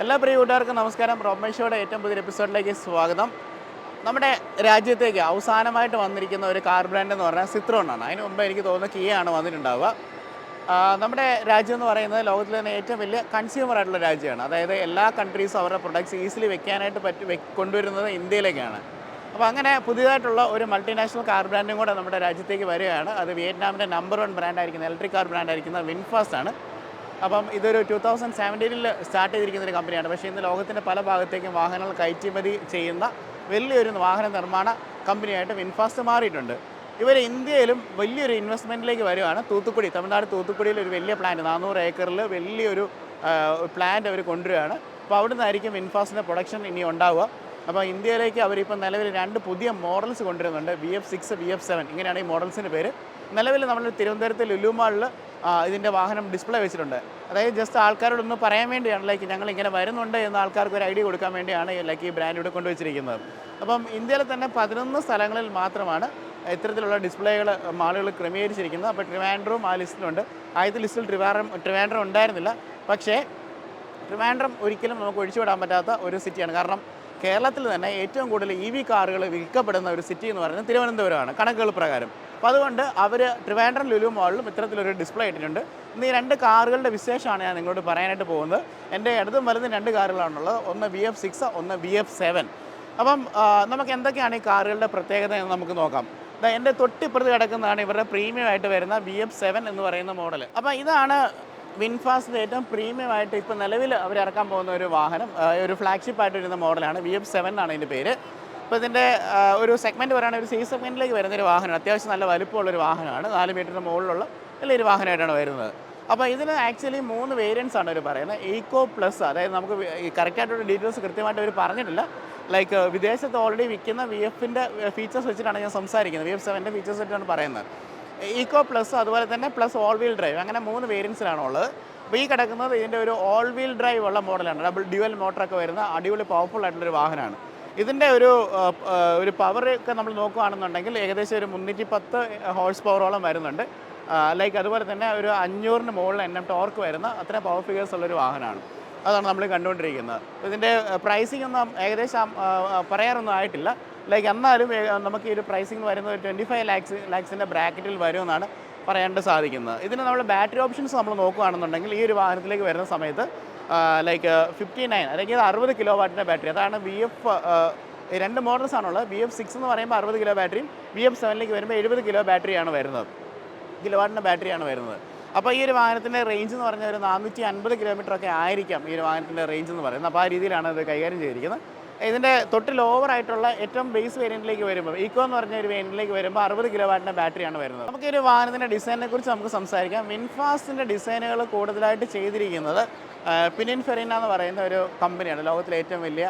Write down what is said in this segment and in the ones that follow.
എല്ലാ പ്രിയ കൂട്ടുകാർക്കും നമസ്കാരം. റോമേഷോയുടെ ഏറ്റവും പുതിയ എപ്പിസോഡിലേക്ക് സ്വാഗതം. നമ്മുടെ രാജ്യത്തേക്ക് അവസാനമായിട്ട് വന്നിരിക്കുന്ന ഒരു കാർ ബ്രാൻഡ് എന്ന് പറഞ്ഞാൽ സിത്രോണാണ്. അതിന് മുമ്പ് എനിക്ക് തോന്നുന്നു കിയയാണ് വന്നിട്ടുണ്ടാവുക. നമ്മുടെ രാജ്യം എന്ന് പറയുന്നത് ലോകത്തിലെ തന്നെ ഏറ്റവും വലിയ കൺസ്യൂമർ ആയിട്ടുള്ള രാജ്യമാണ്. അതായത് എല്ലാ കൺട്രീസും അവരുടെ പ്രൊഡക്ട്സ് ഈസിലി വെക്കാനായിട്ട് കൊണ്ടുവരുന്നത് ഇന്ത്യയിലേക്കാണ്. അപ്പോൾ അങ്ങനെ പുതിയതായിട്ടുള്ള ഒരു മൾട്ടിനാഷണൽ കാർ ബ്രാൻഡും കൂടെ നമ്മുടെ രാജ്യത്തേക്ക് വരികയാണ്. അത് വിയറ്റ്നാമിൻ്റെ നമ്പർ 1 ബ്രാൻഡായിരിക്കുന്ന ഇലക്ട്രിക് കാർ ബ്രാൻഡായിരിക്കുന്ന വിൻഫാസ്റ്റ് ആണ്. അപ്പം ഇതൊരു 2017 സ്റ്റാർട്ട് ചെയ്തിരിക്കുന്ന ഒരു കമ്പനിയാണ്. പക്ഷേ ഇന്ന് ലോകത്തിൻ്റെ പല ഭാഗത്തേക്കും വാഹനങ്ങൾ കയറ്റുമതി ചെയ്യുന്ന വലിയൊരു വാഹന നിർമ്മാണ കമ്പനിയായിട്ട് വിൻഫാസ്റ്റ് മാറിയിട്ടുണ്ട്. ഇവർ ഇന്ത്യയിലും വലിയൊരു ഇൻവെസ്റ്റ്മെൻറ്റിലേക്ക് വരുവാണ്. തമിഴ്നാട് തൂത്തുക്കുടിയിൽ ഒരു വലിയ പ്ലാന്റ് 400 ഏക്കറിൽ വലിയൊരു പ്ലാന്റ് അവർ കൊണ്ടുവരികയാണ്. അപ്പോൾ അവിടെ നിന്നായിരിക്കും വിൻഫാസ്റ്റിൻ്റെ പ്രൊഡക്ഷൻ ഇനി ഉണ്ടാവുക. അപ്പോൾ ഇന്ത്യയിലേക്ക് അവരിപ്പോൾ നിലവിൽ 2 പുതിയ മോഡൽസ് കൊണ്ടുവരുന്നുണ്ട്. VF6, VF7 ഇങ്ങനെയാണ് ഈ മോഡൽസിൻ്റെ പേര്. നിലവിൽ നമ്മൾ തിരുവനന്തപുരത്ത് ലുലു മാളിൽ ഇതിൻ്റെ വാഹനം ഡിസ്പ്ലേ വെച്ചിട്ടുണ്ട്. അതായത് ജസ്റ്റ് ആൾക്കാരോടൊന്ന് പറയാൻ വേണ്ടിയാണ്, ലൈക്ക് ഞങ്ങൾ ഇങ്ങനെ വരുന്നുണ്ട് എന്ന് ആൾക്കാർക്ക് ഒരു ഐഡിയ കൊടുക്കാൻ വേണ്ടിയാണ് ലൈക്ക് ഈ ബ്രാൻഡ് ഇവിടെ കൊണ്ടുവച്ചിരിക്കുന്നത്. അപ്പം ഇന്ത്യയിൽ തന്നെ 11 സ്ഥലങ്ങളിൽ മാത്രമാണ് ഇത്തരത്തിലുള്ള ഡിസ്പ്ലേകൾ മാളുകൾ ക്രമീകരിച്ചിരിക്കുന്നത്. അപ്പോൾ ട്രിവാൻഡ്രവും ആ ലിസ്റ്റിലുണ്ട്. ആദ്യത്തെ ലിസ്റ്റിൽ ട്രിവാൻഡ്രം ഉണ്ടായിരുന്നില്ല. പക്ഷേ ട്രിവാൻഡ്രം ഒരിക്കലും നമുക്ക് ഒഴിച്ചുവിടാൻ പറ്റാത്ത ഒരു സിറ്റിയാണ്. കാരണം കേരളത്തിൽ തന്നെ ഏറ്റവും കൂടുതൽ EV കാറുകൾ വിൽക്കപ്പെടുന്ന ഒരു സിറ്റി എന്ന് പറയുന്നത് തിരുവനന്തപുരമാണ് കണക്കുകൾ പ്രകാരം. അപ്പോൾ അതുകൊണ്ട് അവർ ട്രിവാൻഡ്രം ലുലു മാളിലും ഇത്തരത്തിലൊരു ഡിസ്പ്ലേ ഇട്ടിട്ടുണ്ട്. ഇന്ന് ഈ 2 കാറുകളുടെ വിശേഷമാണ് ഞാൻ നിങ്ങളോട് പറയാനായിട്ട് പോകുന്നത്. എൻ്റെ ഇടതും വലതും 2 കാറുകളാണുള്ളത്. ഒന്ന് VF6, ഒന്ന് VF7. അപ്പം നമുക്ക് എന്തൊക്കെയാണ് ഈ കാറുകളുടെ പ്രത്യേകത എന്ന് നമുക്ക് നോക്കാം. എൻ്റെ തൊട്ടിപ്പുറത്ത് കിടക്കുന്നതാണ് ഇവരുടെ പ്രീമിയം ആയിട്ട് വരുന്ന VF7 എന്ന് പറയുന്ന മോഡൽ. അപ്പോൾ ഇതാണ് വിൻഫാസ്റ്റിൻ്റെ ഏറ്റവും പ്രീമിയം ആയിട്ട് ഇപ്പോൾ നിലവിൽ അവർ ഇറക്കാൻ പോകുന്ന ഒരു വാഹനം. ഒരു ഫ്ലാഗ്ഷിപ്പായിട്ട് വരുന്ന മോഡലാണ്. VF7 എന്നാണ് ഇതിൻ്റെ പേര്. അപ്പോൾ ഇതിൻ്റെ ഒരു സെഗ്മെൻറ്റ് പറയുകയാണെങ്കിൽ ഒരു C സെഗ്മെൻറ്റിലേക്ക് വരുന്നൊരു വാഹനമാണ്. അത്യാവശ്യം നല്ല വലുപ്പമുള്ളൊരു വാഹനമാണ്. 4 മീറ്ററിന് മുകളിലുള്ള വലിയൊരു വാഹനമായിട്ടാണ് വരുന്നത്. അപ്പോൾ ഇതിന് ആക്ച്വലി 3 വേരിയൻസ് ആണ് അവർ പറയുന്നത്. ഈക്കോ പ്ലസ്, അതായത് നമുക്ക് ഈ കറക്റ്റായിട്ടുള്ള ഡീറ്റെയിൽസ് കൃത്യമായിട്ട് അവർ പറഞ്ഞിട്ടില്ല. ലൈക്ക് വിദേശത്ത് ഓൾറെഡി വിൽക്കുന്ന VF-ൻ്റെ ഫീച്ചേഴ്സ് വെച്ചിട്ടാണ് ഞാൻ സംസാരിക്കുന്നത്. VF7ൻ്റെ ഫീച്ചേഴ്സ് വെച്ചിട്ടാണ് പറയുന്നത്. ഈക്കോ പ്ലസ്, അതുപോലെ തന്നെ പ്ലസ് ഓൾ വീൽ ഡ്രൈവ്, അങ്ങനെ 3 വേരിയൻസിലാണ് ഉള്ളത്. അപ്പോൾ ഈ കിടക്കുന്നത് ഇതിൻ്റെ ഒരു ഓൾ വീൽ ഡ്രൈവ് ഉള്ള മോഡലാണ്. ഡ്യുവൽ മോട്ടറൊക്കെ വരുന്ന അടിപൊളി പവർഫുൾ ആയിട്ടുള്ളൊരു വാഹനമാണ്. ഇതിൻ്റെ ഒരു പവറൊക്കെ നമ്മൾ നോക്കുകയാണെന്നുണ്ടെങ്കിൽ ഏകദേശം ഒരു 310 ഹോഴ്സ് പവറോളം വരുന്നുണ്ട്. ലൈക്ക് അതുപോലെ തന്നെ ഒരു 500-ന് മുകളിൽ NM ടോർക്ക് വരുന്ന അത്രയും പവർ ഫിഗേഴ്സ് ഉള്ളൊരു വാഹനമാണ്. അതാണ് നമ്മൾ കണ്ടുകൊണ്ടിരിക്കുന്നത്. ഇതിൻ്റെ പ്രൈസിംഗ് ഒന്നും ഏകദേശം പറയാറൊന്നും ആയിട്ടില്ല. ലൈക്ക് എന്നാലും നമുക്ക് ഈ ഒരു പ്രൈസിംഗ് വരുന്നത് 25 ലാക്സിൻ്റെ ബ്രാക്കറ്റിൽ വരുമെന്നാണ് പറയാനായിട്ട് സാധിക്കുന്നത്. ഇതിന് നമ്മൾ ബാറ്ററി ഓപ്ഷൻസ് നമ്മൾ നോക്കുകയാണെന്നുണ്ടെങ്കിൽ ഈ ഒരു വാഹനത്തിലേക്ക് വരുന്ന സമയത്ത് ലൈക്ക് 59 അല്ലെങ്കിൽ 60 കിലോ വാട്ടിൻ്റെ ബാറ്ററി, അതാണ് രണ്ട് മോഡൽസ് ആണുള്ളത്. VF6 എന്ന് പറയുമ്പോൾ 60 കിലോ ബാറ്ററിയും VF7ലേക്ക് വരുമ്പോൾ 70 കിലോ ബാറ്ററിയാണ് വരുന്നത്, കിലോവാട്ടിൻ്റെ ബാറ്ററിയാണ് വരുന്നത്. അപ്പോൾ ഈ ഒരു വാഹനത്തിൻ്റെ റേഞ്ച് എന്ന് പറഞ്ഞാൽ ഒരു 450 കിലോമീറ്ററൊക്കെ ആയിരിക്കാം ഈ ഒരു വാഹനത്തിൻ്റെ റേഞ്ച് എന്ന് പറയുന്നത്. അപ്പോൾ ആ രീതിയിലാണ് ഇത് കൈകാര്യം ചെയ്തിരിക്കുന്നത്. ഇതിൻ്റെ തൊട്ട് ലോവർ ആയിട്ടുള്ള ഏറ്റവും ബേസ് വേരിയൻറ്റിലേക്ക് വരുമ്പോൾ, ഈക്കോ എന്ന് പറഞ്ഞ ഒരു വേരിയൻറ്റിലേക്ക് വരുമ്പോൾ 60 കിലോ വാട്ടിൻ്റെ ബാറ്ററിയാണ് വരുന്നത്. നമുക്ക് ഈ ഒരു വാഹനത്തിൻ്റെ ഡിസൈനിനെ കുറിച്ച് നമുക്ക് സംസാരിക്കാം. വിൻഫാസ്റ്റിൻ്റെ ഡിസൈനുകൾ കൂടുതലായിട്ട് ചെയ്തിരിക്കുന്നത് പിനിൻഫെറിന എന്ന് പറയുന്ന ഒരു കമ്പനിയാണ്. ലോകത്തിലെ ഏറ്റവും വലിയ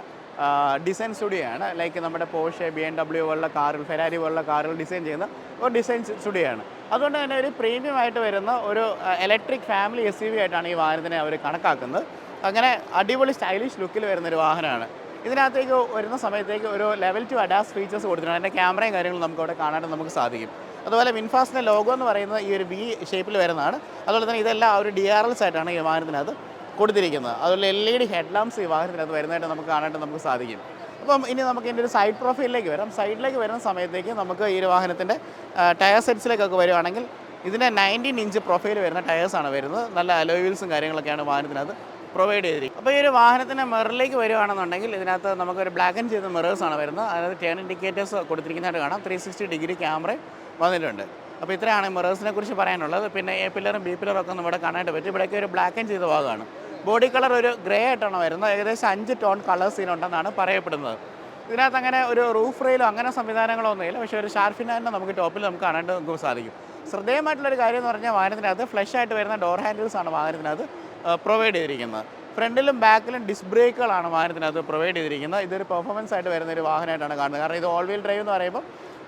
ഡിസൈൻ സ്റ്റുഡിയോ ആണ്. ലൈക്ക് നമ്മുടെ പോർഷെ, BMW പോലുള്ള കാറുകൾ, ഫെരാരി പോലുള്ള കാറുകൾ ഡിസൈൻ ചെയ്യുന്ന ഒരു ഡിസൈൻ സ്റ്റുഡിയോ ആണ്. അതുകൊണ്ട് തന്നെ ഒരു പ്രീമിയം ആയിട്ട് വരുന്ന ഒരു ഇലക്ട്രിക് ഫാമിലി SUV ആയിട്ടാണ് ഈ വാഹനത്തിനെ അവർ കണക്കാക്കുന്നത്. അങ്ങനെ അടിപൊളി സ്റ്റൈലിഷ് ലുക്കിൽ വരുന്നൊരു വാഹനമാണ്. ഇതിനകത്തേക്ക് വരുന്ന സമയത്തേക്ക് ഒരു ലെവൽ 2 അഡാസ് ഫീച്ചേഴ്സ് കൊടുത്തിട്ടുണ്ട്. അതിൻ്റെ ക്യാമറയും കാര്യങ്ങളും നമുക്ക് അവിടെ കാണാനായിട്ട് നമുക്ക് സാധിക്കും. അതുപോലെ വിൻഫാസ്റ്റിൻ്റെ ലോഗോ എന്ന് പറയുന്നത് ഈ ഒരു V ഷേപ്പിൽ വരുന്നതാണ്. അതുപോലെ തന്നെ ഇതെല്ലാം ഒരു DRLs ആയിട്ടാണ് ഈ വാഹനത്തിനകത്ത് കൊടുത്തിരിക്കുന്നത്. അതുപോലെ LED ഹെഡ് ലാംപ്സ് ഈ വാഹനത്തിനകത്ത് വരുന്നതായിട്ട് നമുക്ക് കാണാനായിട്ട് നമുക്ക് സാധിക്കും. അപ്പം ഇനി നമുക്ക് ഇതിൻ്റെ ഒരു സൈഡ് പ്രൊഫൈലിലേക്ക് വരാം. സൈഡിലേക്ക് വരുന്ന സമയത്തേക്ക് നമുക്ക് ഈ ഒരു വാഹനത്തിൻ്റെ ടയർ സെറ്റ്സിലേക്കൊക്കെ വരുവാണെങ്കിൽ ഇതിൻ്റെ 19 ഇഞ്ച് പ്രൊഫൈൽ വരുന്ന ടയേഴ്സാണ് വരുന്നത്. നല്ല അലോയ് വീൽസും കാര്യങ്ങളൊക്കെയാണ് വാഹനത്തിനകത്ത് പ്രൊവൈഡ് ചെയ്തിരിക്കുന്നത്. അപ്പോൾ ഈ ഒരു വാഹനത്തിൻ്റെ മിററിലേക്ക് വരുവാണെന്നുണ്ടെങ്കിൽ ഇതിനകത്ത് നമുക്കൊരു ബ്ലാക്ക് ആൻഡ് ചെയ്ത മിറേഴ്സാണ് വരുന്നത്. അതായത് ടേൺ ഇൻഡിക്കേറ്റേഴ്സ് കൊടുത്തിരിക്കുന്നതായിട്ട് കാണാം. 360 ഡിഗ്രി ക്യാമറ വന്നിട്ടുണ്ട്. അപ്പോൾ ഇത്രയാണ് മിറേഴ്സിനെ കുറിച്ച് പറയാനുള്ളത്. പിന്നെ A പില്ലറും B പില്ലറും ഒക്കെ നമ്മുടെ കാണാനായിട്ട് പറ്റും. ഇവിടേക്ക് ഒരു ബ്ലാക്ക് ആൻഡ് ചെയ്ത ഭാഗമാണ്. ബോഡി കളർ ഒരു ഗ്രേ ആയിട്ടാണ് വരുന്നത്. ഏകദേശം 5 ടോൺ കളേഴ്സ് ഇതിനുണ്ടെന്നാണ് പറയപ്പെടുന്നത്. ഇതിനകത്ത് അങ്ങനെ ഒരു റൂഫ് റെയിലോ അങ്ങനെ സംവിധാനങ്ങളോ ഒന്നുമില്ല. പക്ഷേ ഒരു ഷാർഫിനായിട്ട് നമുക്ക് ടോപ്പിൽ നമുക്ക് കാണാനായിട്ട് നമുക്ക് സാധിക്കും. ശ്രദ്ധേയമായിട്ടുള്ളൊരു കാര്യം എന്ന് പറഞ്ഞാൽ വാഹനത്തിനകത്ത് ഫ്ലഷ് ആയിട്ട് വരുന്ന ഡോർ ഹാൻഡിൽസാണ് വാഹനത്തിനകത്ത് പ്രൊവൈഡ് ചെയ്തിരിക്കുന്നത്. ഫ്രണ്ടിലും ബാക്കിലും ഡിസ്ക് ബ്രേക്കുകളാണ് വാഹനത്തിനകത്ത് പ്രൊവൈഡ് ചെയ്തിരിക്കുന്നത്. ഇതൊരു പെർഫോമൻസ് ആയിട്ട് വരുന്ന ഒരു വാഹനമായിട്ടാണ് കാണുന്നത്. കാരണം ഇത് ഓൾ വീൽ ഡ്രൈവ് എന്ന് പറയുമ്പോൾ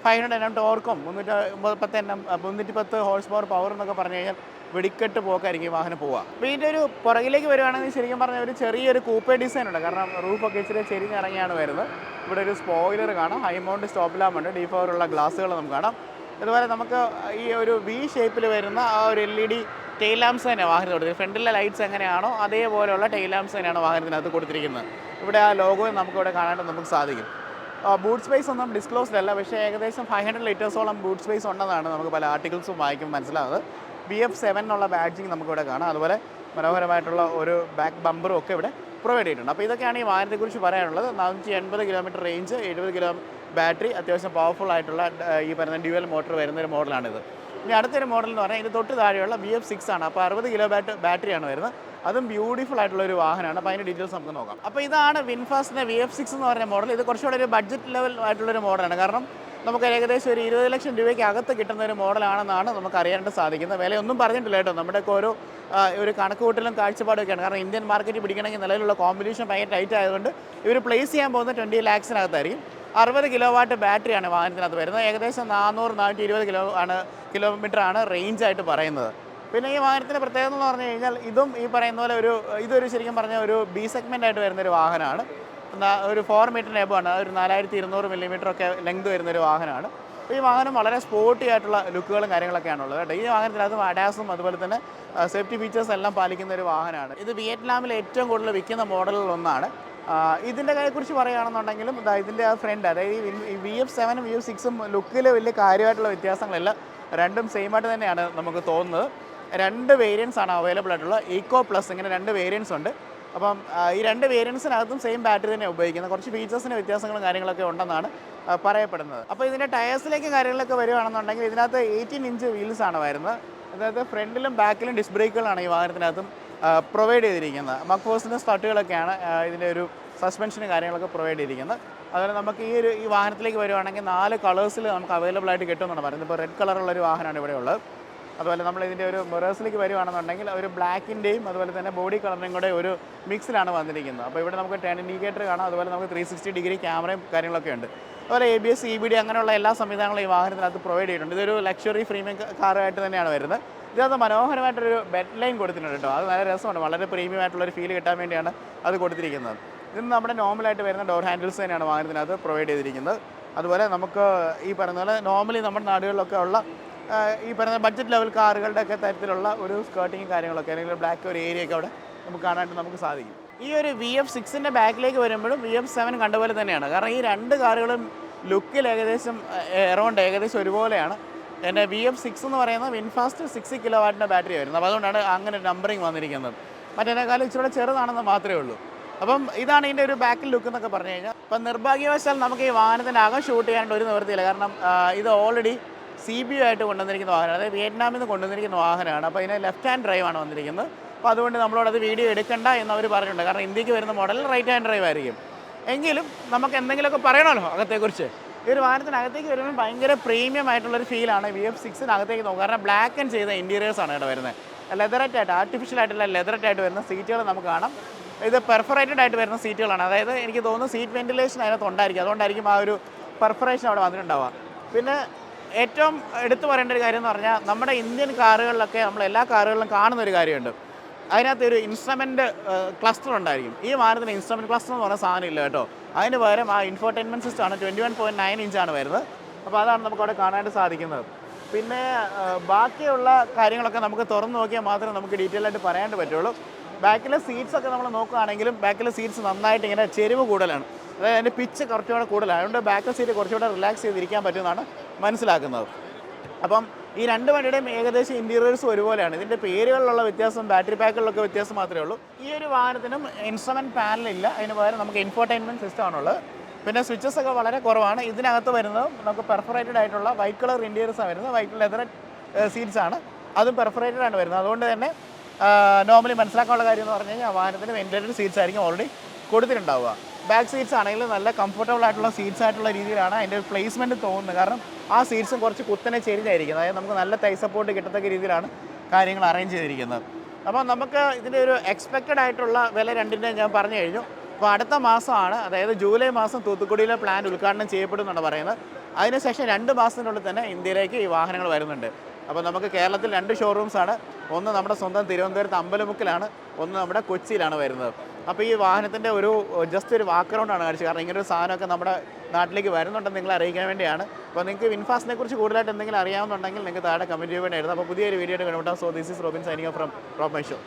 500 NM ടോർക്കും 310 ഹോഴ്സ് പവർ എന്നൊക്കെ പറഞ്ഞു കഴിഞ്ഞാൽ വെടിക്കെട്ട് പോക്കായിരിക്കും ഈ വാഹനം പോവുക. അപ്പോൾ ഇതിൻ്റെ ഒരു പുറകിലേക്ക് വരുവാണെങ്കിൽ ശരിക്കും പറഞ്ഞാൽ ഒരു ചെറിയൊരു കൂപ്പേ ഡിസൈൻ ഉണ്ട്. കാരണം റൂഫൊക്കെ ഇച്ചിരി ചെരിഞ്ഞിറങ്ങിയാണ് വരുന്നത്. ഇവിടെ ഒരു സ്പോയിലർ കാണാം, ഹൈ മൗണ്ട് സ്റ്റോപ്പ് ലാമ്പ് ഉണ്ട്, D4 ഉള്ള ഗ്ലാസ്സുകൾ നമുക്ക് കാണാം. അതുപോലെ നമുക്ക് ഈ ഒരു V ഷേപ്പിൽ വരുന്ന ആ ഒരു LED ടെയിൽ ലാംപ്സ് തന്നെയാണ് വാഹനത്തിൽ കൊടുത്തിരിക്കുന്നത്. ഫ്രണ്ടിലെ ലൈറ്റ്സ് എങ്ങനെയാണോ അതേപോലെയുള്ള ടെയിൽ ലാംപ്സ് തന്നെയാണ് വാഹനത്തിനകത്ത് കൊടുത്തിരിക്കുന്നത്. ഇവിടെ ആ ലോഗോയും നമുക്കിവിടെ കാണാനായിട്ട് നമുക്ക് സാധിക്കും. ബൂട്ട് സ്പേസ് ഒന്നും ഡിസ്ക്ലോസ്ഡ് അല്ല, പക്ഷേ ഏകദേശം 500 ലിറ്റേഴ്സോളം ബൂട്ട് സ്പേസ് ഉണ്ടെന്നാണ് നമുക്ക് പല ആർട്ടിക്കിൾസും വായിക്കുമ്പോൾ മനസ്സിലാകുന്നത്. BF7 എന്നുള്ള ബാഡ്ജിങ് നമുക്കിവിടെ കാണാം. അതുപോലെ മനോഹരമായിട്ടുള്ള ഒരു ബാക്ക് ബമ്പറും ഒക്കെ ഇവിടെ പ്രൊവൈഡ് ചെയ്തിട്ടുണ്ട്. അപ്പോൾ ഇതൊക്കെയാണ് ഈ വാഹനത്തെക്കുറിച്ച് പറയാനുള്ളത്. 480 കിലോമീറ്റർ റേഞ്ച്, 70 കിലോ ബാറ്ററി, അത്യാവശ്യം പവർഫുൾ ആയിട്ടുള്ള ഈ പറയുന്ന ഡ്യുവൽ മോട്ടർ വരുന്നൊരു മോഡലാണിത്. ഇനി അടുത്തൊരു മോഡൽ എന്ന് പറഞ്ഞാൽ ഇതിന് തൊട്ട് താഴെയുള്ള BF6 ആണ്. അപ്പോൾ 60 കിലോ ബാറ്ററിയാണ് വരുന്നത്. അതും ബ്യൂട്ടിഫുൾ ആയിട്ടുള്ള ഒരു വാഹനമാണ്. അപ്പോൾ അതിൻ്റെ ഡീറ്റെയിൽസ് നമുക്ക് നോക്കാം. അപ്പോൾ ഇതാണ് വിൻഫാസ്റ്റിൻ്റെ VF6 എന്ന് പറഞ്ഞ മോഡൽ. ഇത് കുറച്ചുകൂടെ ഒരു ബഡ്ജറ്റ് ലെവൽ ആയിട്ടുള്ളൊരു മോഡലാണ്. കാരണം നമുക്ക് ഏകദേശം ഒരു 20 ലക്ഷം രൂപയ്ക്ക് അകത്ത് കിട്ടുന്ന ഒരു മോഡലാണെന്നാണ് നമുക്ക് അറിയാനായിട്ട് സാധിക്കുന്നത്. വിലയൊന്നും പറഞ്ഞിട്ടില്ല കേട്ടോ. നമ്മുടെയൊക്കെ ഒരു കണക്കുകൂട്ടലും കാഴ്ചപ്പാടൊക്കെയാണ്. കാരണം ഇന്ത്യൻ മാർക്കറ്റ് പിടിക്കണമെങ്കിൽ നിലവിലുള്ള കോമ്പറ്റീഷൻ ഭയങ്കര ടൈറ്റ് ആയതുകൊണ്ട് ഇവർ പ്ലേസ് ചെയ്യാൻ പോകുന്നത് 20 ലാക്സിനകത്തായിരിക്കും. 60 കിലോ വാട്ട് ബാറ്ററിയാണ് വാഹനത്തിനകത്ത് വരുന്നത്. ഏകദേശം 400-420 കിലോമീറ്ററാണ് റേഞ്ചായിട്ട് പറയുന്നത്. പിന്നെ ഈ വാഹനത്തിൻ്റെ പ്രത്യേകത എന്ന് പറഞ്ഞു കഴിഞ്ഞാൽ ഇതും ഈ പറയുന്ന പോലെ ഇതൊരു ശരിക്കും പറഞ്ഞാൽ ഒരു B സെഗ്മെൻ്റ് ആയിട്ട് വരുന്നൊരു വാഹനമാണ്. ഒരു 4 മീറ്ററിന് എബോവാണ്. ഒരു 4200 മില്ലിമീറ്ററൊക്കെ ലെങ്ത് വരുന്നൊരു വാഹനമാണ്. അപ്പോൾ ഈ വാഹനം വളരെ സ്പോർട്ടി ആയിട്ടുള്ള ലുക്കുകളും കാര്യങ്ങളൊക്കെയാണുള്ളത് കേട്ടോ. ഈ വാഹനത്തിനകത്ത് ADASും അതുപോലെ തന്നെ സേഫ്റ്റി ഫീച്ചേഴ്സ് എല്ലാം പാലിക്കുന്ന ഒരു വാഹനമാണ്. ഇത് വിയറ്റ്നാമിൽ ഏറ്റവും കൂടുതൽ വിൽക്കുന്ന മോഡലുകളിലൊന്നാണ്. ഇതിൻ്റെ കാര്യത്തെക്കുറിച്ച് പറയുകയാണെന്നുണ്ടെങ്കിലും ഇതിൻ്റെ ആ ഫ്രണ്ട്, അതായത് ഈ VF7ഉം VF6ഉം ലുക്കിൽ വലിയ കാര്യമായിട്ടുള്ള വ്യത്യാസങ്ങളില്ല. രണ്ടും സെയിം ആയിട്ട് തന്നെയാണ് നമുക്ക് തോന്നുന്നത്. 2 വേരിയൻസ് ആണ് അവൈലബിൾ ആയിട്ടുള്ള. ഈക്കോ പ്ലസ്, ഇങ്ങനെ 2 വേരിയൻസ് ഉണ്ട്. അപ്പം ഈ 2 വേരിയൻസിനകത്തും സെയിം ബാറ്ററി തന്നെ ഉപയോഗിക്കുന്നത്. കുറച്ച് ഫീച്ചേഴ്സിന് വ്യത്യാസങ്ങളും കാര്യങ്ങളൊക്കെ ഉണ്ടെന്നാണ് പറയപ്പെടുന്നത്. അപ്പോൾ ഇതിൻ്റെ ടയേഴ്സിലേക്ക് കാര്യങ്ങളൊക്കെ വരികയാണെന്നുണ്ടെങ്കിൽ ഇതിനകത്ത് 18 ഇഞ്ച് വീൽസാണ് വരുന്നത്. അതായത് ഫ്രണ്ടിലും ബാക്കിലും ഡിസ്ക് ബ്രേക്കുകളാണ് ഈ വാഹനത്തിനകത്തും പ്രൊവൈഡ് ചെയ്തിരിക്കുന്നത്. മക്ഫേഴ്സിൻ്റെ സ്റ്റാർട്ടുകളൊക്കെയാണ് ഇതിൻ്റെ ഒരു സസ്പെൻഷനും കാര്യങ്ങളൊക്കെ പ്രൊവൈഡ് ചെയ്തിരിക്കുന്നത്. അതുപോലെ നമുക്ക് ഈ വാഹനത്തിലേക്ക് വരുവാണെങ്കിൽ 4 കളേഴ്സിൽ നമുക്ക് അവൈലബിൾ ആയിട്ട് കിട്ടുമെന്നാണ് പറയുന്നത്. ഇപ്പോൾ റെഡ് കളറുള്ളൊരു വാഹനമാണ് ഇവിടെ ഉള്ളത്. അതുപോലെ നമ്മൾ ഇതിൻ്റെ ഒരു മിറേഴ്സിലേക്ക് വരുവാണെന്നുണ്ടെങ്കിൽ ഒരു ബ്ലാക്കിൻ്റെയും അതുപോലെ തന്നെ ബോഡി കളറിൻ്റെയും കൂടെ ഒരു മിക്സിലാണ് വന്നിരിക്കുന്നത്. അപ്പോൾ ഇവിടെ നമുക്ക് ടേൺ ഇൻഡിക്കേറ്റർ കാണാം. അതുപോലെ നമുക്ക് 360 ഡിഗ്രി ക്യാമറയും കാര്യങ്ങളൊക്കെ ഉണ്ട്. അതുപോലെ ABS, EBD അങ്ങനെയുള്ള എല്ലാ സംവിധാനങ്ങളും ഈ വാഹനത്തിനകത്ത് പ്രൊവൈഡ് ചെയ്തിട്ടുണ്ട്. ഇതൊരു ലക്ഷറി പ്രീമിയം കാറായിട്ട് തന്നെയാണ് വരുന്നത്. ഇതിനകത്ത് മനോഹരമായിട്ടൊരു ബെഡ് ലൈൻ കൊടുത്തിട്ടുണ്ട് കേട്ടോ. അത് നല്ല രസമുണ്ട്. വളരെ പ്രീമിയം ആയിട്ടുള്ളൊരു ഫീൽ കിട്ടാൻ വേണ്ടിയാണ് അത് കൊടുത്തിരിക്കുന്നത്. ഇതിന് നമ്മുടെ നോർമലായിട്ട് വരുന്ന ഡോർ ഹാൻഡിൽസ് തന്നെയാണ് വാഹനത്തിനകത്ത് പ്രൊവൈഡ് ചെയ്തിരിക്കുന്നത്. അതുപോലെ നമുക്ക് ഈ പറയുന്ന പോലെ നോർമലി നമ്മുടെ നാടുകളിലൊക്കെ ഉള്ള ഈ പറയുന്ന ബഡ്ജറ്റ് ലെവൽ കാറുകളുടെ ഒക്കെ തരത്തിലുള്ള ഒരു സ്കേർട്ടിങ്ങും കാര്യങ്ങളൊക്കെ, അല്ലെങ്കിൽ ബ്ലാക്ക് ഒരു ഏരിയയൊക്കെ അവിടെ നമുക്ക് കാണാനായിട്ട് നമുക്ക് സാധിക്കും. ഈ ഒരു VF6ൻ്റെ ബാക്കിലേക്ക് വരുമ്പോഴും VF7 കണ്ടപോലെ തന്നെയാണ്. കാരണം ഈ 2 കാറുകളും ലുക്കിൽ ഏകദേശം ഏകദേശം ഒരുപോലെയാണ്. എൻ്റെ VF6 എന്ന് പറയുന്നത് വിൻഫാസ്റ്റ് 60 കിലോ വാട്ടിൻ്റെ ബാറ്ററി വരുന്നത്. അപ്പോൾ അതുകൊണ്ടാണ് അങ്ങനെ നമ്പറിങ് വന്നിരിക്കുന്നത്. മറ്റേതിനേക്കാളും ഇച്ചിരി ചെറുതാണെന്ന് മാത്രമേ ഉള്ളൂ. അപ്പം ഇതാണ് ഇതിൻ്റെ ഒരു ബാക്കിൽ ലുക്ക് എന്നൊക്കെ പറഞ്ഞു കഴിഞ്ഞാൽ. അപ്പം നിർഭാഗ്യവശാൽ നമുക്ക് ഈ വാഹനത്തിൻ്റെ അകം ഷൂട്ട് ചെയ്യാനായിട്ട് ഒരു നിവൃത്തിയില്ല. കാരണം ഇത് ഓൾറെഡി CBU ആയിട്ട് കൊണ്ടുവന്നിരിക്കുന്ന വാഹനമാണ്. അതായത് വിയറ്റ്നാമിൽ നിന്ന് കൊണ്ടുവന്നിരിക്കുന്ന വാഹനമാണ്. അപ്പോൾ ഇതിന് ലെഫ്റ്റ് ഹാൻഡ് ഡ്രൈവ് ആണ് വന്നിരിക്കുന്നത്. അപ്പോൾ അതുകൊണ്ട് നമ്മളോടത് വീഡിയോ എടുക്കണ്ട എന്നവർ പറഞ്ഞിട്ടുണ്ട്. കാരണം ഇന്ത്യക്ക് വരുന്ന മോഡൽ റൈറ്റ് ഹാൻഡ് ഡ്രൈവ് ആയിരിക്കും. എങ്കിലും നമുക്ക് എന്തെങ്കിലുമൊക്കെ പറയണമല്ലോ അകത്തെക്കുറിച്ച്. ഈ ഒരു വാഹനത്തിനകത്തേക്ക് വരുമ്പോൾ ഭയങ്കര പ്രീമിയം ആയിട്ടുള്ളൊരു ഫീലാണ് VF6-നകത്തേക്ക് നോക്കുക. കാരണം ബ്ലാക്ക് ആൻഡ് ചെയ്ത ഇൻറ്റീരിയേഴ്സാണ് ഇവിടെ വരുന്നത്. ലെതററ്റ് ആയിട്ട്, ആർട്ടിഫിഷ്യൽ ആയിട്ടുള്ള ലെതററ്റ് ആയിട്ട് വരുന്ന സീറ്റുകൾ നമുക്ക് കാണാം. ഇത് പെർഫറേറ്റഡ് ആയിട്ട് വരുന്ന സീറ്റുകളാണ്. അതായത് എനിക്ക് തോന്നുന്നു സീറ്റ് വെന്റിലേഷൻ അതിനകത്ത് ഉണ്ടായിരിക്കും. അതുകൊണ്ടായിരിക്കും ആ ഒരു പെർഫറേഷൻ അവിടെ വന്നിട്ടുണ്ടാവുക. പിന്നെ ഏറ്റവും എടുത്തു പറയേണ്ട ഒരു കാര്യം എന്ന് പറഞ്ഞാൽ നമ്മുടെ ഇന്ത്യൻ കാറുകളിലൊക്കെ നമ്മൾ എല്ലാ കാറുകളിലും കാണുന്നൊരു കാര്യമുണ്ട്. അതിനകത്ത് ഒരു ഇൻസ്ട്രുമെൻറ്റ് ക്ലസ്റ്റർ ഉണ്ടായിരിക്കും. ഈ വാഹനത്തിന് ഇൻസ്ട്രുമെൻറ്റ് ക്ലസ്റ്റർ എന്ന് പറഞ്ഞ സാധനം ഇല്ല കേട്ടോ. അതിന് പകരം ആ ഇൻഫോർടൈൻമെൻറ്റ് സിസ്റ്റമാണ് 21.9 ഇഞ്ചാണ് വരുന്നത്. അപ്പോൾ അതാണ് നമുക്ക് അവിടെ കാണാനായിട്ട് സാധിക്കുന്നത്. പിന്നെ ബാക്കിയുള്ള കാര്യങ്ങളൊക്കെ നമുക്ക് തുറന്ന് നോക്കിയാൽ മാത്രമേ നമുക്ക് ഡീറ്റെയിൽ ആയിട്ട് പറയാനായിട്ട് പറ്റുള്ളൂ. ബാക്കിലെ സീറ്റ്സൊക്കെ നമ്മൾ നോക്കുകയാണെങ്കിലും ബാക്കിലെ സീറ്റ്സ് നന്നായിട്ട് ഇങ്ങനെ ചെരിവ് കൂടുതലാണ്. അതായത് അതിൻ്റെ പിച്ച് കുറച്ചുകൂടെ കൂടുതലാണ്. അതുകൊണ്ട് ബാക്കിലെ സീറ്റ് കുറച്ചുകൂടെ റിലാക്സ് ചെയ്തിരിക്കാൻ പറ്റുമെന്നാണ് മനസ്സിലാക്കുന്നത്. അപ്പം ഈ 2 വണ്ടിയുടെയും ഏകദേശം ഇൻറ്റീരിയേഴ്സും ഒരുപോലെയാണ്. ഇതിൻ്റെ പേരുകളിലുള്ള വ്യത്യാസം, ബാറ്ററി പാക്കുകളിലൊക്കെ വ്യത്യാസം മാത്രമേ ഉള്ളൂ. ഈ ഒരു വാഹനത്തിനും ഇൻസ്ട്രുമെൻറ്റ് പാനലില്ല. അതിന് പകരം നമുക്ക് ഇൻഫോർടൈൻമെൻറ്റ് സിസ്റ്റം ആണുള്ളത്. പിന്നെ സ്വിച്ചസ് ഒക്കെ വളരെ കുറവാണ്. ഇതിനകത്ത് വരുന്നത് നമുക്ക് പെർഫറേറ്റഡ് ആയിട്ടുള്ള വൈറ്റ് കളർ ഇൻറ്റീരിയേഴ്സാണ് വരുന്നത്. വൈറ്റ് ലെതർ സീറ്റ്സ് ആണ്, അതും പെർഫറേറ്റഡ് ആണ് വരുന്നത്. അതുകൊണ്ട് തന്നെ നോർമലി മനസ്സിലാക്കാനുള്ള കാര്യം എന്ന് പറഞ്ഞു കഴിഞ്ഞാൽ വാഹനത്തിന് വെന്റിലേറ്റഡ് സീറ്റ്സ് ആയിരിക്കും ഓൾറെഡി കൊടുത്തിട്ടുണ്ടാവുക. ബാക്ക് സീറ്റ്സ് ആണെങ്കിൽ നല്ല കംഫർട്ടബിൾ ആയിട്ടുള്ള സീറ്റ്സ് ആയിട്ടുള്ള രീതിയിലാണ് അതിൻ്റെ പ്ലേസ്മെൻറ്റ് തോന്നുന്നത്. കാരണം ആ സീറ്റ്സും കുറച്ച് കുത്തനെ ചെരിഞ്ഞായിരിക്കും. അതായത് നമുക്ക് നല്ല തൈ സപ്പോർട്ട് കിട്ടത്തക്ക രീതിയിലാണ് കാര്യങ്ങൾ അറേഞ്ച് ചെയ്തിരിക്കുന്നത്. അപ്പോൾ നമുക്ക് ഇതിൻ്റെ ഒരു എക്സ്പെക്റ്റഡ് ആയിട്ടുള്ള വില രണ്ടിൻ്റെ ഞാൻ പറഞ്ഞു കഴിഞ്ഞു. അപ്പോൾ അടുത്ത മാസമാണ്, അതായത് ജൂലൈ മാസം തൂത്തുക്കുടിയിലെ പ്ലാന്റ് ഉദ്ഘാടനം ചെയ്യപ്പെടുമെന്നാണ് പറയുന്നത്. അതിനുശേഷം 2 മാസത്തിനുള്ളിൽ തന്നെ ഇന്ത്യയിലേക്ക് ഈ വാഹനങ്ങൾ വരുന്നുണ്ട്. അപ്പോൾ നമുക്ക് കേരളത്തിൽ 2 ഷോറൂംസാണ്. ഒന്ന് നമ്മുടെ സ്വന്തം തിരുവനന്തപുരത്ത് അമ്പലമുക്കിലാണ്, ഒന്ന് നമ്മുടെ കൊച്ചിയിലാണ് വരുന്നത്. അപ്പോൾ ഈ വാഹനത്തിൻ്റെ ജസ്റ്റ് ഒരു വാക്കറൗണ്ടാണ് കാണിച്ചത്. കാരണം ഇങ്ങനൊരു സാധനമൊക്കെ നമ്മുടെ നാട്ടിലേക്ക് വരുന്നുണ്ടെന്ന് നിങ്ങളെ അറിയിക്കാൻ വേണ്ടിയാണ്. അപ്പോൾ നിങ്ങൾക്ക് വിൻഫാസ്റ്റിനെ കുറിച്ച് കൂടുതലായിട്ട് എന്തെങ്കിലും അറിയാവുന്നുണ്ടെങ്കിൽ നിങ്ങൾക്ക് താഴെ കമൻറ്റ് ചെയ്യാൻ വേണ്ടി ആയിരുന്നു. അപ്പോൾ പുതിയൊരു വീഡിയോ കണ്ടുമുട്ടാം. So this is Robin signing from Rob my show.